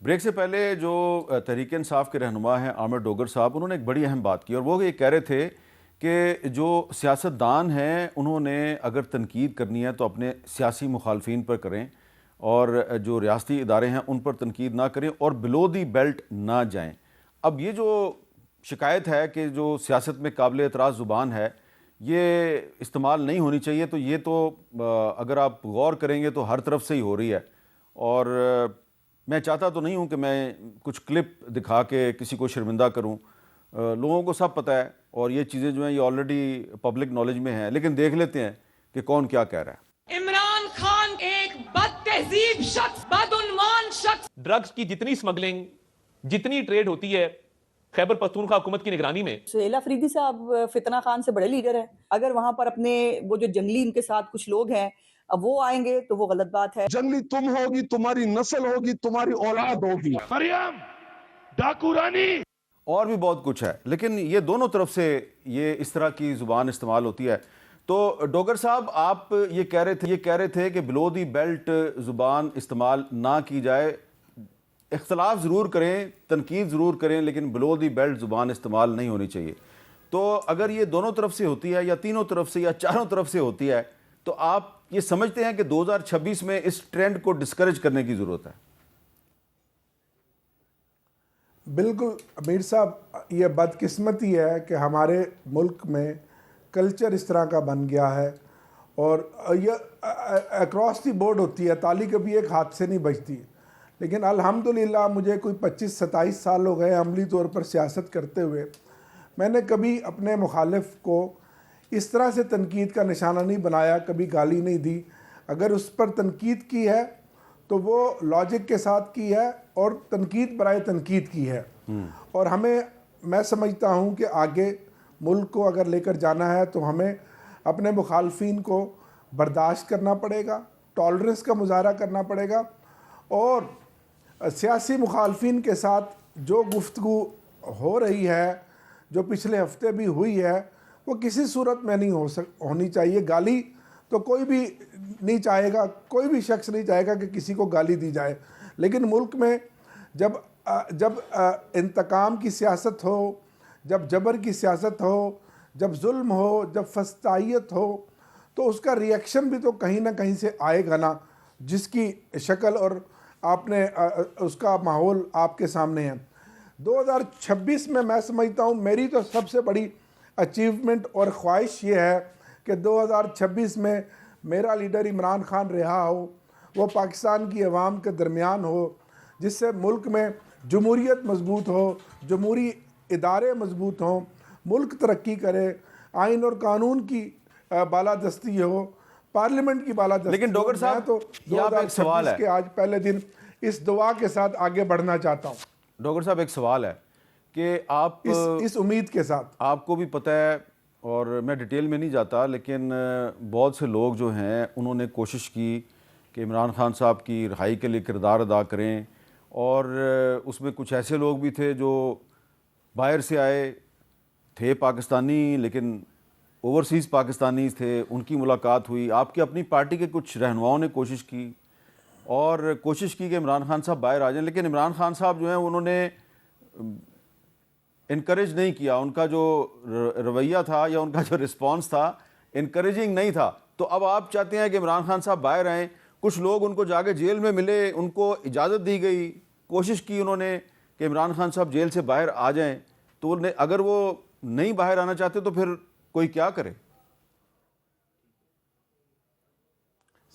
Break से पहले जो तहरीक इंसाफ के रहनुमा हैं आमिर डोगर साहब, उन्होंने एक बड़ी अहम बात की और वो ये कह रहे थे कि जो सियासतदान हैं उन्होंने अगर तनकीद करनी है तो अपने सियासी मुखालफिन पर करें और जो रियासती इदारे हैं उन पर तनकीद ना करें और बिलो दी बेल्ट ना जाएं। अब ये जो शिकायत है कि जो सियासत में काबिल एतराज़ ज़ुबान है ये इस्तेमाल नहीं होनी चाहिए, तो ये तो अगर आप गौर करेंगे तो हर तरफ से ही हो रही है। और मैं चाहता तो नहीं हूं कि मैं कुछ क्लिप दिखा के किसी को शर्मिंदा करूं, लोगों को सब पता है और ये चीज़ें जो हैं ये ऑलरेडी पब्लिक नॉलेज में हैं, लेकिन देख लेते हैं कि कौन क्या कह रहा है। इमरान खान एक बदतहजीब शख्स, बदउन्वान शख्स। ड्रग्स की जितनी स्मगलिंग, जितनी ट्रेड होती है खैबर पख्तूनख्वा हुकूमत की निगरानी में। सुहेल अफरीदी साहब फितना खान से बड़े लीडर हैं। अगर वहां पर अपने वो जो जंगली इनके साथ कुछ लोग हैं, अब वो आएंगे तो वो गलत बात है। जंगली तुम होगी, तुम्हारी नस्ल होगी, तुम्हारी औलाद होगी। मरियम, डाकू रानी और भी बहुत कुछ है, लेकिन ये दोनों तरफ से ये इस तरह की ज़ुबान इस्तेमाल होती है। तो डोगर साहब, आप ये कह रहे थे कि बिलो दी बेल्ट ज़ुबान इस्तेमाल ना की जाए, इख्तलाफ ज़रूर करें, तनकीद ज़रूर करें, लेकिन बिलो दी बेल्ट ज़ुबान इस्तेमाल नहीं होनी चाहिए। तो अगर ये दोनों तरफ से होती है या तीनों तरफ से या चारों तरफ से होती है तो आप ये समझते हैं कि 2026 में इस ट्रेंड को डिस्करेज करने की ज़रूरत है? बिल्कुल अमीर साहब, ये बदकिस्मती है कि हमारे मुल्क में कल्चर इस तरह का बन गया है और ये अक्रॉस दी बोर्ड होती है, ताली कभी एक हाथ से नहीं बजती। लेकिन अल्हम्दुलिल्लाह मुझे कोई 25-27 साल हो गए अमली तौर पर सियासत करते हुए, मैंने कभी अपने मुखालिफ को इस तरह से तनकीद का निशाना नहीं बनाया, कभी गाली नहीं दी। अगर उस पर तनकीद की है तो वो लॉजिक के साथ की है और तनकीद बराए तनकीद की है। और मैं समझता हूँ कि आगे मुल्क को अगर लेकर जाना है तो हमें अपने मुखालफिन को बर्दाश्त करना पड़ेगा, टॉलरेंस का मुजाहरा करना पड़ेगा और सियासी मुखालफिन के साथ जो गुफ्तगू हो रही है, जो पिछले हफ्ते भी हुई है, वो किसी सूरत में नहीं होनी चाहिए। गाली तो कोई भी नहीं चाहेगा, कोई भी शख्स नहीं चाहेगा कि किसी को गाली दी जाए, लेकिन मुल्क में जब इंतकाम की सियासत हो, जब जबर की सियासत हो, जब जुल्म हो, जब फस्तायत हो, तो उसका रिएक्शन भी तो कहीं ना कहीं से आएगा ना, जिसकी शक्ल और आपने उसका माहौल आपके सामने है। 2026 में मैं समझता हूँ मेरी तो सबसे बड़ी अचीवमेंट और ख्वाहिश ये है कि 2026 में मेरा लीडर इमरान खान रहा हो, वो पाकिस्तान की अवाम के दरमियान हो, जिससे मुल्क में जमहूरियत मजबूत हो, जमहूरी इदारे मजबूत हों, मुल्क तरक्की करे, आइन और कानून की बालादस्ती हो, पार्लियामेंट की बालादस्ती। लेकिन डोगर साहब, तो 2026 के आज पहले दिन इस दुआ के साथ आगे बढ़ना चाहता हूँ। डोगर साहब, एक सवाल है कि आप इस उम्मीद के साथ, आपको भी पता है और मैं डिटेल में नहीं जाता, लेकिन बहुत से लोग जो हैं उन्होंने कोशिश की कि इमरान खान साहब की रिहाई के लिए किरदार अदा करें और उसमें कुछ ऐसे लोग भी थे जो बाहर से आए थे, पाकिस्तानी लेकिन ओवरसीज़ पाकिस्तानी थे, उनकी मुलाकात हुई। आपकी अपनी पार्टी के कुछ रहनुमाओं ने कोशिश की कि इमरान खान साहब बाहर आ जाएं, लेकिन इमरान खान साहब जो हैं उन्होंने इनकरेज नहीं किया। उनका जो रवैया था या उनका जो रिस्पांस था इनकरेजिंग नहीं था। तो अब आप चाहते हैं कि इमरान खान साहब बाहर आएँ, कुछ लोग उनको जाके जेल में मिले, उनको इजाज़त दी गई, कोशिश की उन्होंने कि इमरान खान साहब जेल से बाहर आ जाएं, तो अगर वो नहीं बाहर आना चाहते तो फिर कोई क्या करे?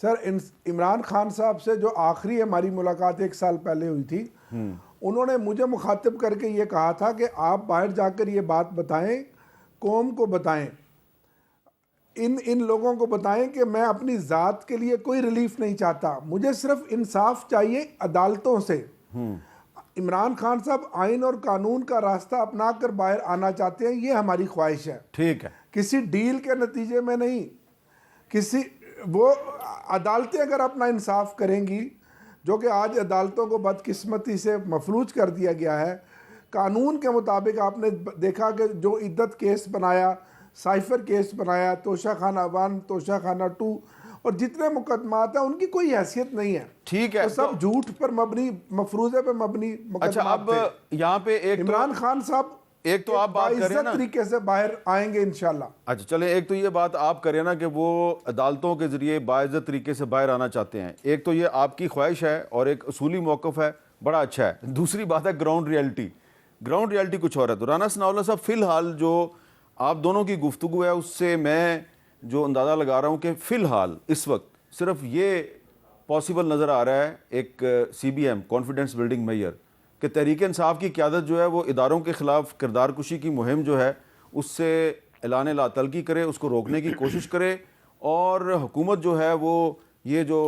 सर, इमरान खान साहब से जो आखिरी हमारी मुलाकात 1 साल पहले हुई थी, उन्होंने मुझे मुखातिब करके ये कहा था कि आप बाहर जाकर ये बात बताएं, कौम को बताएं, इन लोगों को बताएं कि मैं अपनी ज़ात के लिए कोई रिलीफ नहीं चाहता, मुझे सिर्फ इंसाफ चाहिए अदालतों से। इमरान खान साहब आइन और कानून का रास्ता अपना कर बाहर आना चाहते हैं, ये हमारी ख्वाहिश है। ठीक है, किसी डील के नतीजे में नहीं, वो अदालतें अगर अपना इंसाफ करेंगी, जो कि आज अदालतों को बदकिस्मती से मफलूज कर दिया गया है। कानून के मुताबिक आपने देखा कि जो इद्दत केस बनाया, साइफर केस बनाया, तोशा खाना 1, तोशा खाना 2 और जितने मुकदमात हैं उनकी कोई हैसियत नहीं है। ठीक है, तो सब झूठ पर मबनी, मफरूजे पर मबनी अच्छा, मुकदमात अब थे। यहाँ पे एक इमरान खान साहब एक तो आप बात करें ना तरीके से बाहर आएंगे इंशाल्लाह। अच्छा चले, एक तो ये बात आप करें ना कि वो अदालतों के ज़रिए बाइज़्ज़त तरीके से बाहर आना चाहते हैं, एक तो ये आपकी ख्वाहिश है और एक असूली मौक़िफ़ है, बड़ा अच्छा है। दूसरी बात है ग्राउंड रियलिटी कुछ और है। तो राना सनाउल्लाह साहब, फ़िलहाल जो आप दोनों की गुफ्तगू है उससे मैं जो अंदाज़ा लगा रहा हूँ कि फ़िलहाल इस वक्त सिर्फ ये पॉसिबल नज़र आ रहा है एक CBM कॉन्फिडेंस बिल्डिंग मेजर कि तहरीक इंसाफ की क़यादत जो है वो इदारों के ख़िलाफ़ किरदार कुशी की मुहिम जो है उससे ऐलान लातलगी करे, उसको रोकने की कोशिश करे, और हुकूमत जो है वो ये जो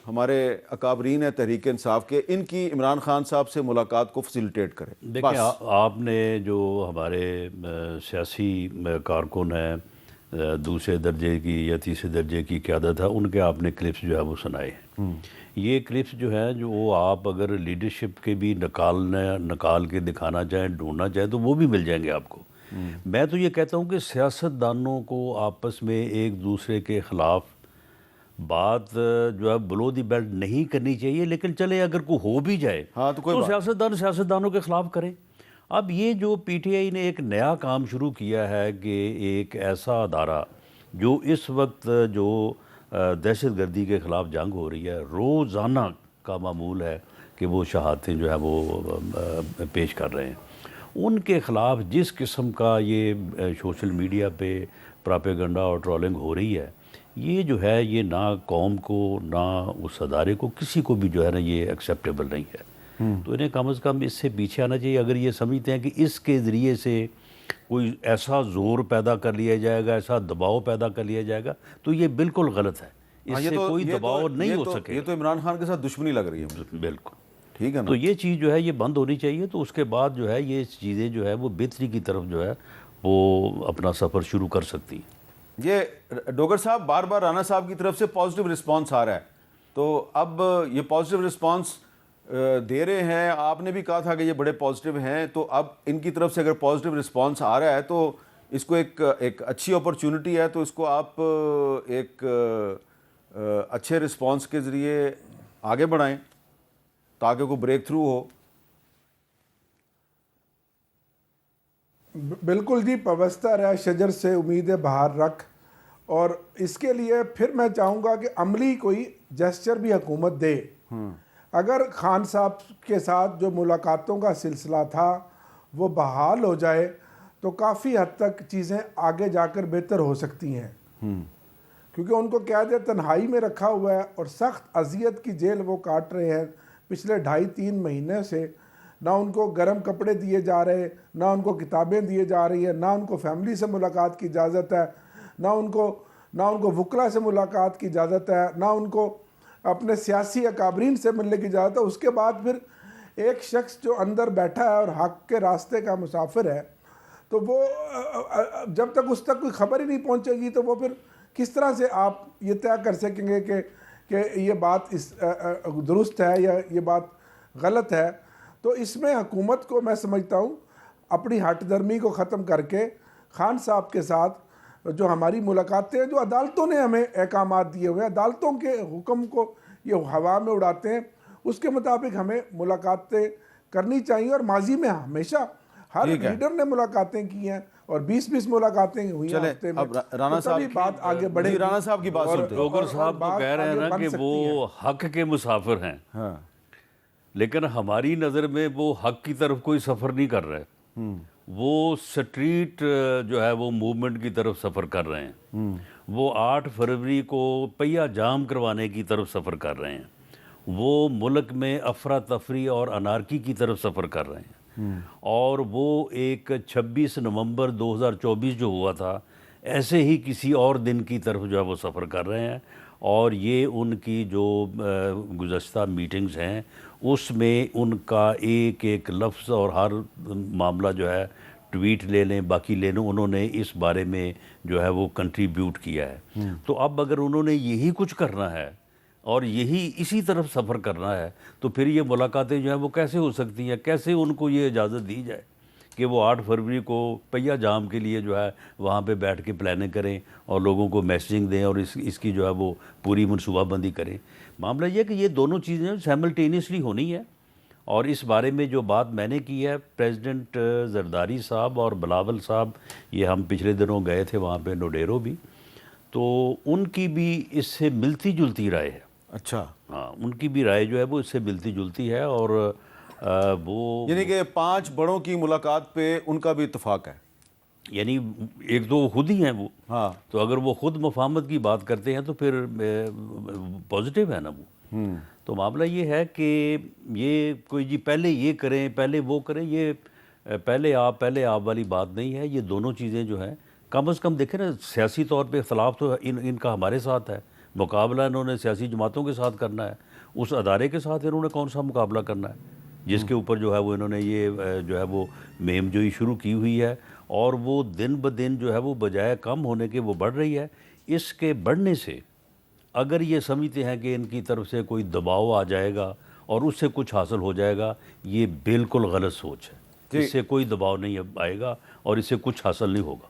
हमारे अकाबरीन है तहरीक इंसाफ के, इनकी इमरान खान साहब से मुलाकात को फैसिलिटेट करे। देखिए, आपने जो हमारे सियासी कारकुन हैं दूसरे दर्जे की या तीसरे दर्जे की क़यादत है, उनके आपने क्लिप्स जो है वो सुनाए हैं। ये क्लिप्स जो है जो वो आप अगर लीडरशिप के भी निकाल के दिखाना चाहें, ढूंढना चाहें, तो वो भी मिल जाएंगे आपको। मैं तो ये कहता हूँ कि सियासतदानों को आपस में एक दूसरे के ख़िलाफ़ बात जो है बिलो दी बेल्ट नहीं करनी चाहिए, लेकिन चले अगर कोई हो भी जाए हाँ, तो सियासतदानों के ख़िलाफ़ करें। अब ये जो PTI ने एक नया काम शुरू किया है कि एक ऐसा अदारा जो इस वक्त जो दहशतगर्दी के ख़िलाफ़ जंग हो रही है, रोज़ाना का मामूल है कि वो शहादतें जो है वो पेश कर रहे हैं, उनके ख़िलाफ़ जिस किस्म का ये सोशल मीडिया पे प्रोपेगेंडा और ट्रोलिंग हो रही है, ये जो है ये ना कौम को ना उस अदारे को किसी को भी जो है ना ये एक्सेप्टेबल नहीं है। तो इन्हें कम से कम इससे पीछे आना चाहिए। अगर ये समझते हैं कि इसके ज़रिए से कोई ऐसा ज़ोर पैदा कर लिया जाएगा, ऐसा दबाव पैदा कर लिया जाएगा, तो ये बिल्कुल गलत है। इससे कोई दबाव नहीं हो सके। ये तो इमरान खान के साथ दुश्मनी लग रही है। बिल्कुल ठीक है ना। तो ये चीज़ जो है ये बंद होनी चाहिए। तो उसके बाद जो है ये चीज़ें जो है वो बेहतरी की तरफ जो है वो अपना सफ़र शुरू कर सकती हैं। ये डोगर साहब, बार बार राना साहब की तरफ से पॉजिटिव रिस्पांस आ रहा है, तो अब ये पॉजिटिव रिस्पांस दे रहे हैं, आपने भी कहा था कि ये बड़े पॉजिटिव हैं, तो अब इनकी तरफ से अगर पॉजिटिव रिस्पांस आ रहा है तो इसको एक अच्छी अपॉर्चुनिटी है, तो इसको आप एक अच्छे रिस्पांस के ज़रिए आगे बढ़ाएं ताकि कोई ब्रेक थ्रू हो। बिल्कुल जी, पवस्ता रह शजर से उम्मीदें बाहर रख, और इसके लिए फिर मैं चाहूँगा कि अमली कोई जेस्चर भी हुकूमत दे। अगर खान साहब के साथ जो मुलाकातों का सिलसिला था वो बहाल हो जाए तो काफ़ी हद तक चीज़ें आगे जाकर बेहतर हो सकती हैं, क्योंकि उनको कैद तन्हाई में रखा हुआ है और सख्त अजियत की जेल वो काट रहे हैं पिछले 2.5-3 महीने से। ना उनको गर्म कपड़े दिए जा रहे, ना उनको किताबें दिए जा रही है, ना उनको फैमिली से मुलाकात की इजाज़त है, ना उनको वकला से मुलाकात की इजाज़त है, ना उनको अपने सियासी अकाबरीन से मिलने की इजाज़त है। उसके बाद फिर एक शख्स जो अंदर बैठा है और हक के रास्ते का मुसाफिर है, तो वो जब तक उस तक कोई खबर ही नहीं पहुंचेगी तो वो फिर किस तरह से आप ये तय कर सकेंगे कि ये बात दुरुस्त है या ये बात गलत है। तो इसमें हुकूमत को मैं समझता हूँ अपनी हटदर्मी को ख़त्म करके खान साहब के साथ जो हमारी मुलाकातें हैं, जो अदालतों ने हमें अहकामात दिए हुए हैं, अदालतों के हुक्म को ये हवा में उड़ाते हैं, उसके मुताबिक हमें मुलाकातें करनी चाहिए। और माजी में हमेशा हर लीडर ने मुलाकातें की हैं और 20-20 मुलाकातें हुई हैं हफ्ते में। अब राना साहब की बात आगे बढ़ेगी। राना साहब की बात सुनते हैं। डोगर साहब तो कह रहे हैं ना कि वो हक के मुसाफिर हैं, हाँ, लेकिन हमारी नज़र में वो हक की तरफ कोई सफ़र नहीं कर रहे, वो स्ट्रीट जो है वो मूवमेंट की तरफ सफ़र कर रहे हैं। वो 8 फरवरी को पहिया जाम करवाने की तरफ सफ़र कर रहे हैं। वो मुल्क में अफरा तफरी और अनारकी की तरफ सफ़र कर रहे हैं। और वो एक 26 नवंबर 2024 जो हुआ था, ऐसे ही किसी और दिन की तरफ जो है वो सफ़र कर रहे हैं। और ये उनकी जो गुज़श्ता मीटिंग्स हैं उसमें उनका एक एक लफ्ज़ और हर मामला जो है ट्वीट ले लें, बाकी ले लें, उन्होंने इस बारे में जो है वो कंट्रीब्यूट किया है। तो अब अगर उन्होंने यही कुछ करना है और यही इसी तरफ सफ़र करना है तो फिर ये मुलाकातें जो हैं वो कैसे हो सकती हैं, कैसे उनको ये इजाज़त दी जाए कि वो 8 फरवरी को पहिया जाम के लिए जो है वहाँ पे बैठ के प्लानिंग करें और लोगों को मैसेजिंग दें और इसकी जो है वो पूरी मनसूबाबंदी करें। मामला ये है कि ये दोनों चीज़ें साइमल्टेनियसली होनी है। और इस बारे में जो बात मैंने की है, प्रेसिडेंट जरदारी साहब और बिलावल साहब, ये हम पिछले दिनों गए थे वहाँ पे नोडेरो भी, तो उनकी भी इससे मिलती जुलती राय है। अच्छा, हाँ, उनकी भी राय जो है वो इससे मिलती जुलती है और वो यानी कि 5 बड़ों की मुलाकात पे उनका भी इत्तेफाक है। यानी एक तो वो खुद ही हैं वो, हाँ, तो अगर वो खुद मफाहमत की बात करते हैं तो फिर पॉजिटिव है ना वो। तो मामला ये है कि ये कोई जी पहले ये करें पहले वो करें, ये पहले आप वाली बात नहीं है। ये दोनों चीज़ें जो हैं कम से कम देखें ना, सियासी तौर पे इख्तलाफ तो इनका हमारे साथ है, मुकाबला इन्होंने सियासी जमातों के साथ करना है, उस अदारे के साथ इन्होंने कौन सा मुकाबला करना है जिसके ऊपर जो है वो इन्होंने ये जो है वो मेमजोई शुरू की हुई है और वो दिन ब दिन जो है वो बजाय कम होने के वो बढ़ रही है। इसके बढ़ने से अगर ये समझते हैं कि इनकी तरफ से कोई दबाव आ जाएगा और उससे कुछ हासिल हो जाएगा, ये बिल्कुल गलत सोच है। इससे कोई दबाव नहीं आएगा और इससे कुछ हासिल नहीं होगा।